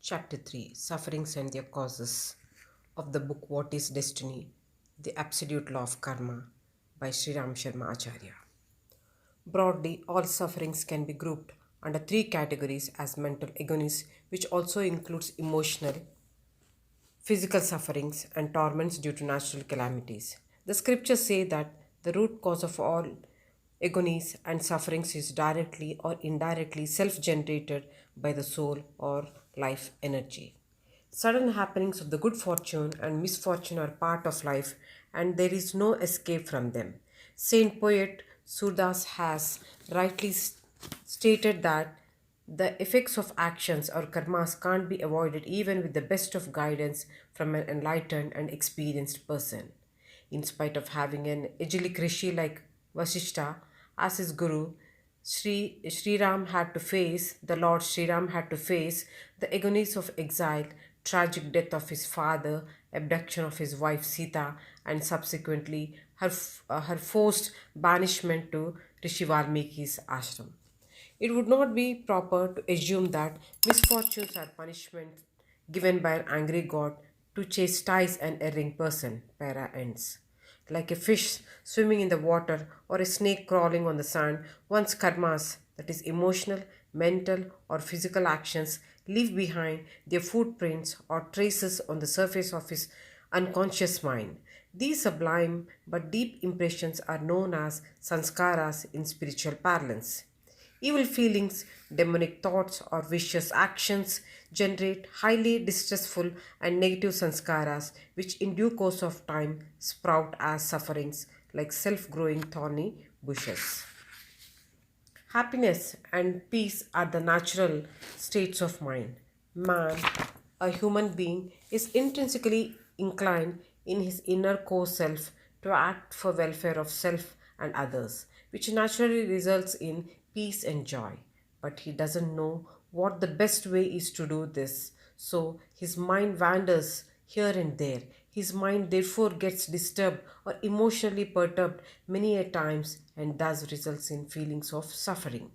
Chapter 3, Sufferings and Their Causes, of the book What is Destiny? The Absolute Law of Karma by Sri Ram Sharma Acharya. Broadly, all sufferings can be grouped under three categories as mental agonies, which also includes emotional, physical sufferings, and torments due to natural calamities. The scriptures say that the root cause of all agonies and sufferings is directly or indirectly self generated by the soul or life energy. Sudden happenings of the good fortune and misfortune are part of life, and there is no escape from them. Saint poet Surdas has rightly stated that the effects of actions or karmas can't be avoided even with the best of guidance from an enlightened and experienced person. In spite of having an agilic rishi like Vasishta as his guru, the Lord Sri Ram had to face the agonies of exile, tragic death of his father, abduction of his wife Sita, and subsequently her forced banishment to Rishi Valmiki's ashram. It would not be proper to assume that misfortunes are punishment given by an angry god to chastise an erring person. Para ends. Like a fish swimming in the water or a snake crawling on the sand, one's karmas, that is, emotional, mental, or physical actions, leave behind their footprints or traces on the surface of his unconscious mind. These sublime but deep impressions are known as sanskaras in spiritual parlance. Evil feelings, demonic thoughts, or vicious actions generate highly distressful and negative sanskaras, which in due course of time sprout as sufferings like self growing thorny bushes. Happiness and peace are the natural states of mind. Man, a human being, is intrinsically inclined in his inner core self to act for welfare of self and others, which naturally results in peace and joy. But he doesn't know what the best way is to do this, so his mind wanders here and there. His mind therefore gets disturbed or emotionally perturbed many a times and thus results in feelings of suffering.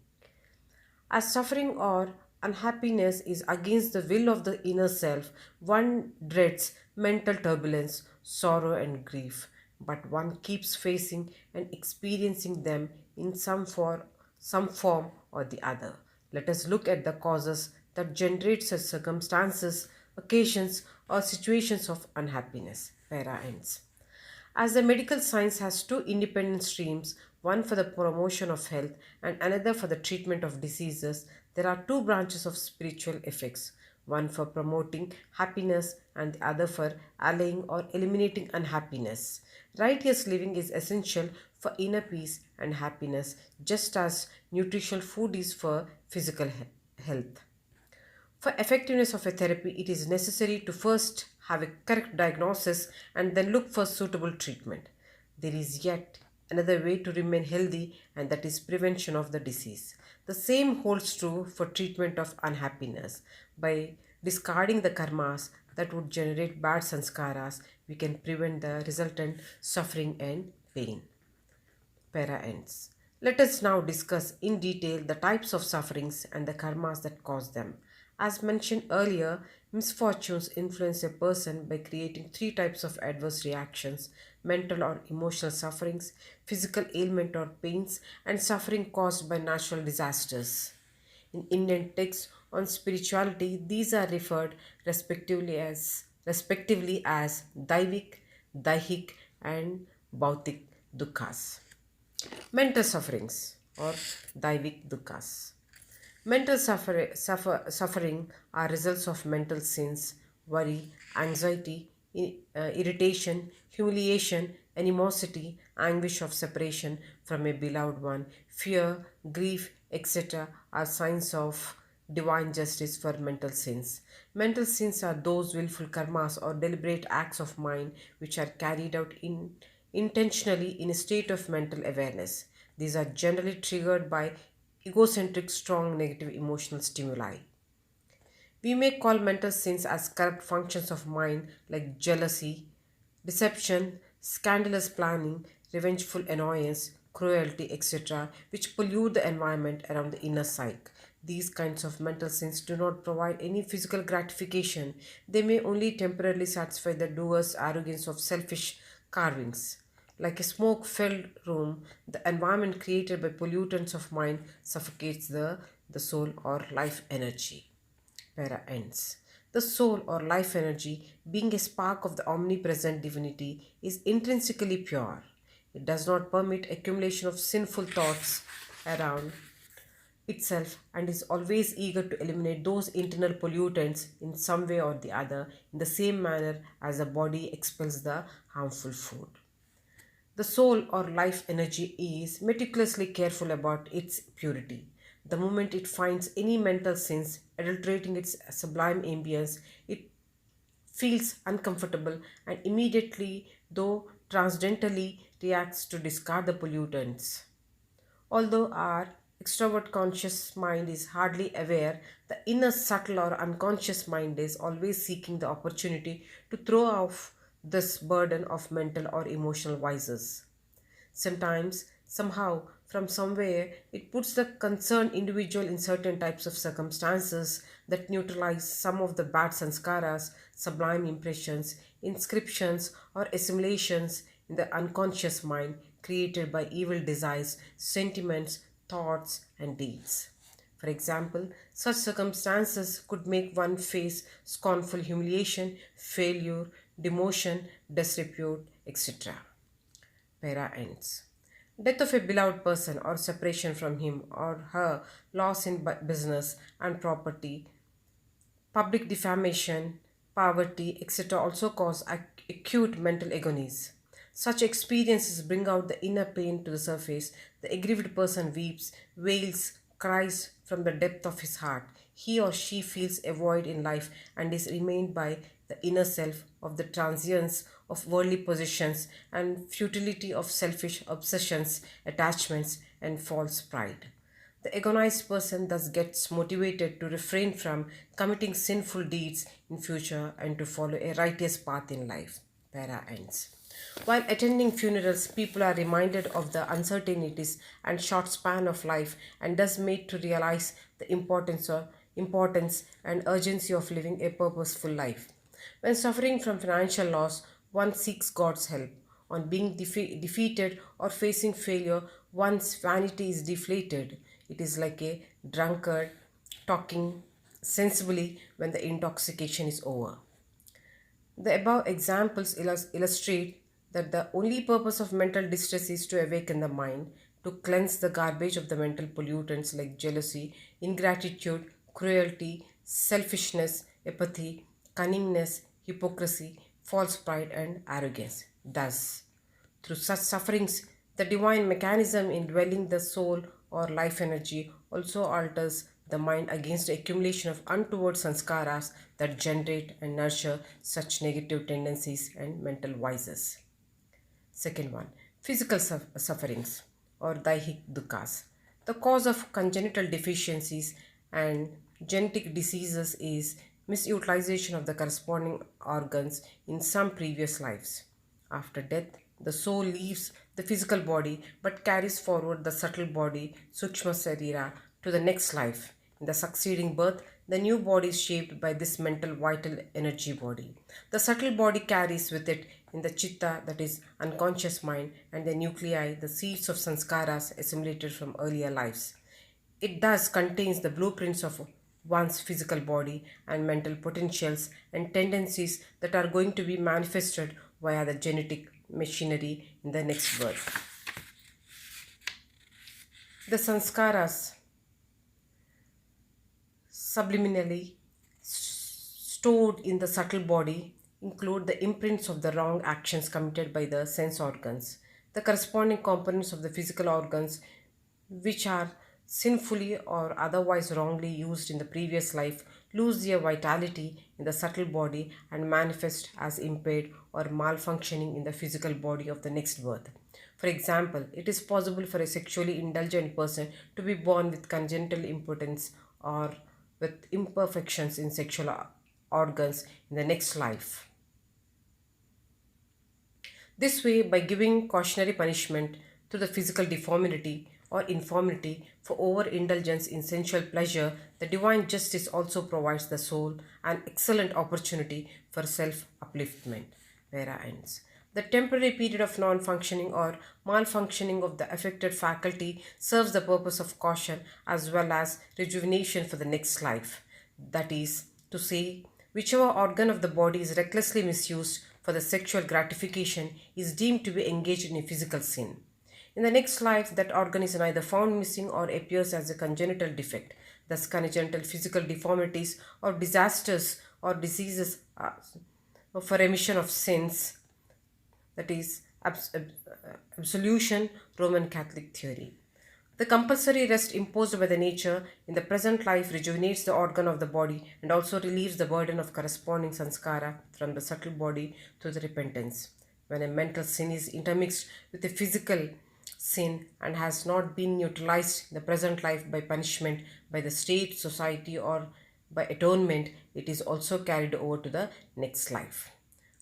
As suffering or unhappiness is against the will of the inner self, one dreads mental turbulence, sorrow, and grief, but one keeps facing and experiencing them in some form or the other. Let us look at the causes that generate such circumstances, occasions, or situations of unhappiness. Para ends. As the medical science has two independent streams, one for the promotion of health and another for the treatment of diseases, there are two branches of spiritual effects, one for promoting happiness and the other for allaying or eliminating unhappiness. Righteous living is essential for inner peace and happiness, just as nutritional food is for physical health. For effectiveness of a therapy, it is necessary to first have a correct diagnosis and then look for suitable treatment. There is yet another way to remain healthy, and that is prevention of the disease. The same holds true for treatment of unhappiness. By discarding the karmas that would generate bad sanskaras, we can prevent the resultant suffering and pain. Para ends. Let us now discuss in detail the types of sufferings and the karmas that cause them. As mentioned earlier, misfortunes influence a person by creating three types of adverse reactions: mental or emotional sufferings, physical ailment or pains, and suffering caused by natural disasters. In Indian texts on spirituality, these are referred respectively as Daivik, Daihik, and Bautik Dukkhas. Mental sufferings or Daivik Dukkhas. Suffering are results of mental sins, worry, anxiety, irritation, humiliation, animosity, anguish of separation from a beloved one, fear, grief, etc. are signs of divine justice for mental sins. Mental sins are those willful karmas or deliberate acts of mind which are carried out intentionally in a state of mental awareness. These are generally triggered by egocentric, strong negative emotional stimuli. We may call mental sins as corrupt functions of mind like jealousy, deception, scandalous planning, revengeful annoyance, cruelty, etc., which pollute the environment around the inner psyche. These kinds of mental sins do not provide any physical gratification. They may only temporarily satisfy the doer's arrogance of selfish carvings. Like a smoke filled room, the environment created by pollutants of mind suffocates the soul or life energy. Para ends. The soul or life energy, being a spark of the omnipresent divinity, is intrinsically pure. It does not permit accumulation of sinful thoughts around itself and is always eager to eliminate those internal pollutants in some way or the other in the same manner as the body expels the harmful food. The soul or life energy is meticulously careful about its purity. The moment it finds any mental sins adulterating its sublime ambience, it feels uncomfortable and immediately, though transcendentally, reacts to discard the pollutants. Although our extrovert conscious mind is hardly aware, the inner subtle or unconscious mind is always seeking the opportunity to throw off this burden of mental or emotional vices. Sometimes, somehow, from somewhere, it puts the concerned individual in certain types of circumstances that neutralize some of the bad sanskaras, sublime impressions, inscriptions, or assimilations in the unconscious mind created by evil desires, sentiments, thoughts, and deeds. For example, such circumstances could make one face scornful humiliation, failure, demotion, disrepute, etc. Para ends. Death of a beloved person or separation from him or her, loss in business and property, public defamation, poverty, etc., also cause acute mental agonies. Such experiences bring out the inner pain to the surface. The aggrieved person weeps, wails, cries from the depth of his heart. He or she feels a void in life and is remained by the inner self of the transience of worldly possessions and futility of selfish obsessions, attachments, and false pride. The agonized person thus gets motivated to refrain from committing sinful deeds in future and to follow a righteous path in life. Para ends. While attending funerals, people are reminded of the uncertainties and short span of life and thus made to realize the importance and urgency of living a purposeful life. When suffering from financial loss, one seeks God's help. On being defeated or facing failure, one's vanity is deflated. It is like a drunkard talking sensibly when the intoxication is over. The above examples illustrate that the only purpose of mental distress is to awaken the mind, to cleanse the garbage of the mental pollutants like jealousy, ingratitude, cruelty, selfishness, apathy, cunningness, hypocrisy, false pride, and arrogance. Thus, through such sufferings, the divine mechanism in dwelling the soul or life energy also alters the mind against the accumulation of untoward sanskaras that generate and nurture such negative tendencies and mental vices. Second one, physical sufferings or daihik dukkhas. The cause of congenital deficiencies and genetic diseases is misutilization of the corresponding organs in some previous lives. After death, the soul leaves the physical body but carries forward the subtle body, Sukshma Sarira, to the next life. In the succeeding birth, the new body is shaped by this mental vital energy body. The subtle body carries with it in the chitta, that is unconscious mind, and the nuclei, the seeds of sanskaras assimilated from earlier lives. It thus contains the blueprints of one's physical body and mental potentials and tendencies that are going to be manifested via the genetic machinery in the next birth. The sanskaras subliminally stored in the subtle body include the imprints of the wrong actions committed by the sense organs, the corresponding components of the physical organs which are sinfully or otherwise wrongly used in the previous life lose their vitality in the subtle body and manifest as impaired or malfunctioning in the physical body of the next birth. For example, it is possible for a sexually indulgent person to be born with congenital impotence or with imperfections in sexual organs in the next life. This way, by giving cautionary punishment to the physical deformity, or infirmity, for overindulgence in sensual pleasure, the divine justice also provides the soul an excellent opportunity for self upliftment. Vera ends. The temporary period of non functioning or malfunctioning of the affected faculty serves the purpose of caution as well as rejuvenation for the next life. That is to say, whichever organ of the body is recklessly misused for the sexual gratification is deemed to be engaged in a physical sin. In the next life, that organ is neither found missing or appears as a congenital defect. Thus, congenital physical deformities or disasters or diseases for remission of sins, that is absolution, Roman Catholic theory. The compulsory rest imposed by the nature in the present life rejuvenates the organ of the body and also relieves the burden of corresponding sanskara from the subtle body through the repentance. When a mental sin is intermixed with a physical sin and has not been neutralized in the present life by punishment by the state, society, or by atonement, it is also carried over to the next life.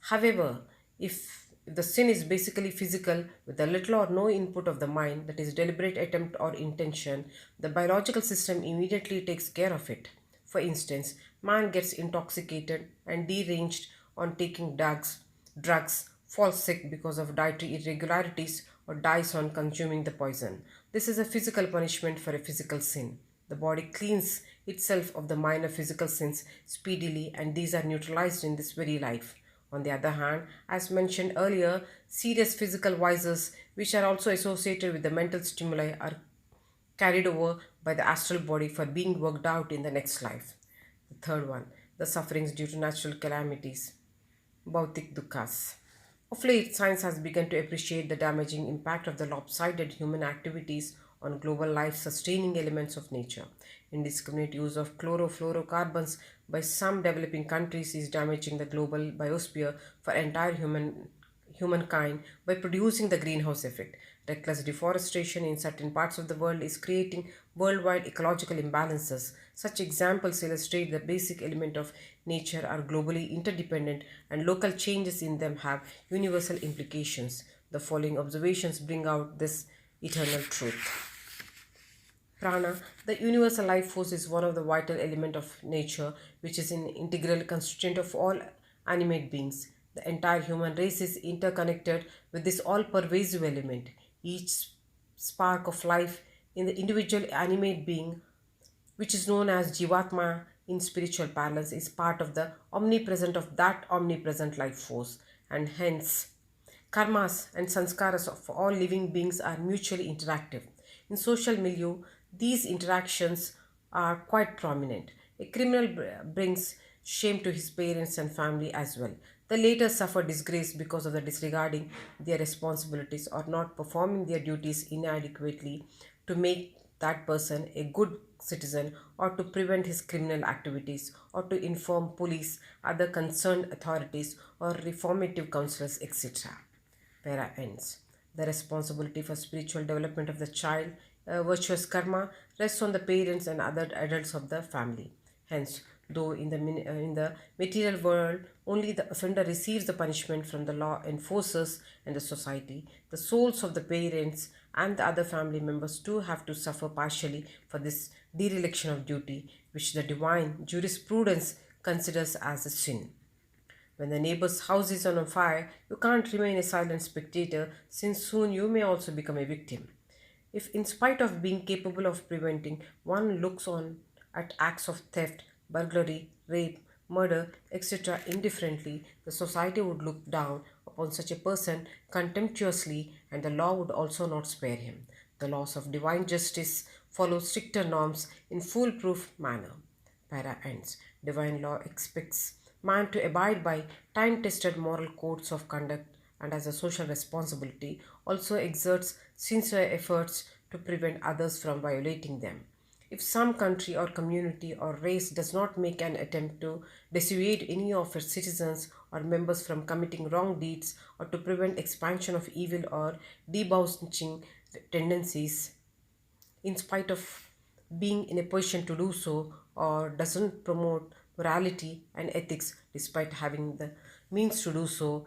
However, if the sin is basically physical with a little or no input of the mind, that is, deliberate attempt or intention, the biological system immediately takes care of it. For instance, man gets intoxicated and deranged on taking drugs, falls sick because of dietary irregularities, or dies on consuming the poison. This is a physical punishment for a physical sin. The body cleans itself of the minor physical sins speedily, and these are neutralized in this very life. On the other hand, as mentioned earlier, serious physical vices, which are also associated with the mental stimuli, are carried over by the astral body for being worked out in the next life. The third one, the sufferings due to natural calamities, Bhautik Dukkhas. Of late, science has begun to appreciate the damaging impact of the lopsided human activities on global life sustaining elements of nature. Indiscriminate use of chlorofluorocarbons by some developing countries is damaging the global biosphere for entire humankind by producing the greenhouse effect. Reckless deforestation in certain parts of the world is creating worldwide ecological imbalances. Such examples illustrate the basic element of nature are globally interdependent and local changes in them have universal implications. The following observations bring out this eternal truth. Prana, the universal life force, is one of the vital elements of nature, which is an integral constituent of all animate beings. The entire human race is interconnected with this all pervasive element. Each spark of life in the individual animate being, which is known as Jivatma in spiritual parlance, is part of the omnipresent of that omnipresent life force, and hence karmas and sanskaras of all living beings are mutually interactive. In social milieu, these interactions are quite prominent. A criminal brings shame to his parents and family as well. The latter suffer disgrace because of the disregarding their responsibilities or not performing their duties inadequately to make that person a good citizen or to prevent his criminal activities or to inform police, other concerned authorities or reformative councillors, etc. Para ends. The responsibility for spiritual development of the child, virtuous karma, rests on the parents and other adults of the family. Hence, though in the material world only the offender receives the punishment from the law enforcers and the society, the souls of the parents and the other family members too have to suffer partially for this dereliction of duty, which the divine jurisprudence considers as a sin. When the neighbor's house is on fire, you can't remain a silent spectator, since soon you may also become a victim. If, in spite of being capable of preventing, one looks on at acts of theft, burglary, rape, murder, etc., indifferently, the society would look down upon such a person contemptuously, and the law would also not spare him. The laws of divine justice follow stricter norms in foolproof manner. Para ends. Divine law expects man to abide by time tested moral codes of conduct and, as a social responsibility, also exerts sincere efforts to prevent others from violating them. If some country or community or race does not make an attempt to dissuade any of its citizens or members from committing wrong deeds or to prevent expansion of evil or debauching tendencies, in spite of being in a position to do so, or doesn't promote morality and ethics despite having the means to do so,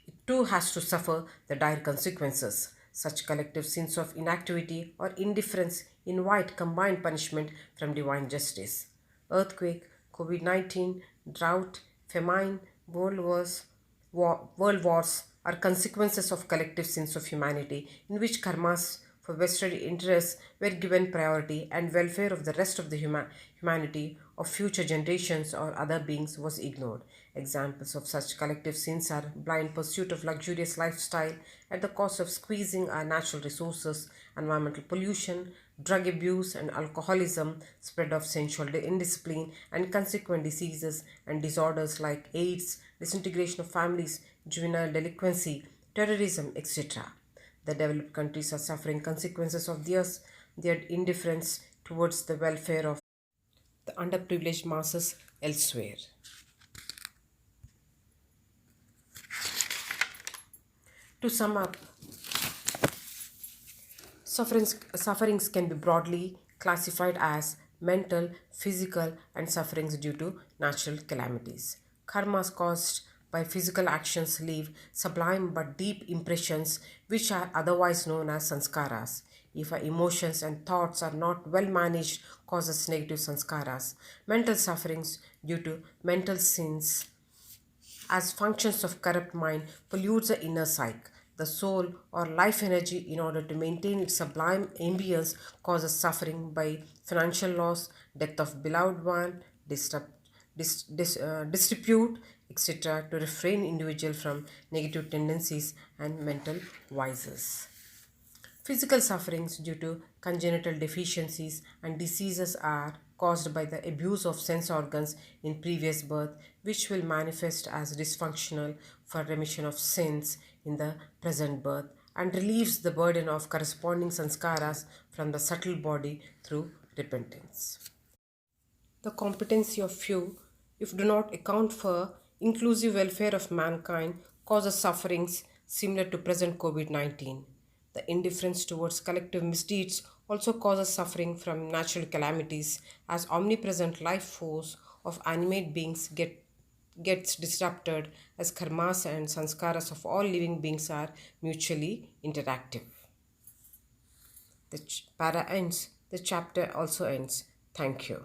it too has to suffer the dire consequences. Such collective sins of inactivity or indifference invite combined punishment from divine justice. Earthquake, COVID 19, drought, famine, world wars are consequences of collective sins of humanity in which karmas for vested interests were given priority and welfare of the rest of the humanity of future generations or other beings was ignored. Examples of such collective sins are blind pursuit of luxurious lifestyle at the cost of squeezing our natural resources, environmental pollution, drug abuse and alcoholism, spread of sensual indiscipline and consequent diseases and disorders like AIDS, disintegration of families, juvenile delinquency, terrorism, etc. The developed countries are suffering consequences of their indifference towards the welfare of the underprivileged masses elsewhere. To sum up, sufferings can be broadly classified as mental, physical, and sufferings due to natural calamities. Karmas caused by physical actions leave sublime but deep impressions which are otherwise known as sanskaras. If our emotions and thoughts are not well managed, causes negative sanskaras. Mental sufferings due to mental sins as functions of corrupt mind pollutes the inner psyche. The soul or life energy, in order to maintain its sublime ambience, causes suffering by financial loss, death of beloved one, dispute, etc., to refrain individual from negative tendencies and mental vices. Physical sufferings due to congenital deficiencies and diseases are caused by the abuse of sense organs in previous birth, which will manifest as dysfunctional for remission of sins in the present birth and relieves the burden of corresponding sanskaras from the subtle body through repentance. The competency of few, if do not account for inclusive welfare of mankind, causes sufferings similar to present COVID 19. The indifference towards collective misdeeds also causes suffering from natural calamities as omnipresent life force of animate beings gets disrupted as karmas and sanskaras of all living beings are mutually interactive. The para ends, the chapter also ends. Thank you.